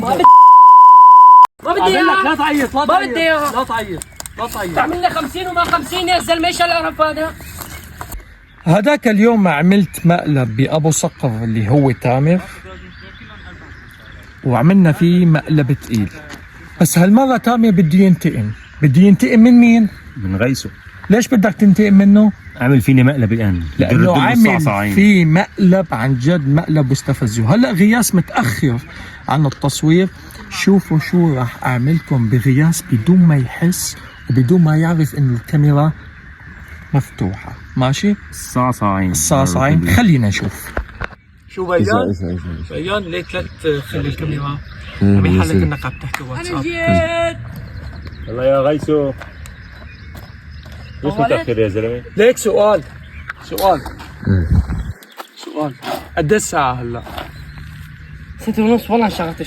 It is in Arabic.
ما بدي اياها. لا تعيط لا ما بدي اياها. لا تعيط لا تعيط. تعمل لي 50 وما 50 يا زلمه، ايش القرف هذا؟ هذاك اليوم عملت مقلب بأبو صقر اللي هو تامر، وعملنا فيه مقلب تقيل. بس هالمرة تامر بده ينتقم. بده ينتقم من مين؟ من غيسه. ليش بدك تنتقم منه؟ عامل فيني مقلب الان لأنه عمل في مقلب عن جد، مقلب واستفزه. هلا غياس متأخر عن التصوير. شوفوا شو راح أعملكم بغياس بدون ما يحس وبدون ما يعرف إنه الكاميرا مفتوحة. ماشي؟ الصاصعين خلينا نشوف. شو بيان؟ بيان ليك لا تخلي الكاميرا عم حالك انك عم تحكي واتساب. انا جيت. والله يا غيسو ليش متأخر يا زلمه؟ ليك سؤال قد ايه الساعة هلا؟ 6:30 والله انشغلت.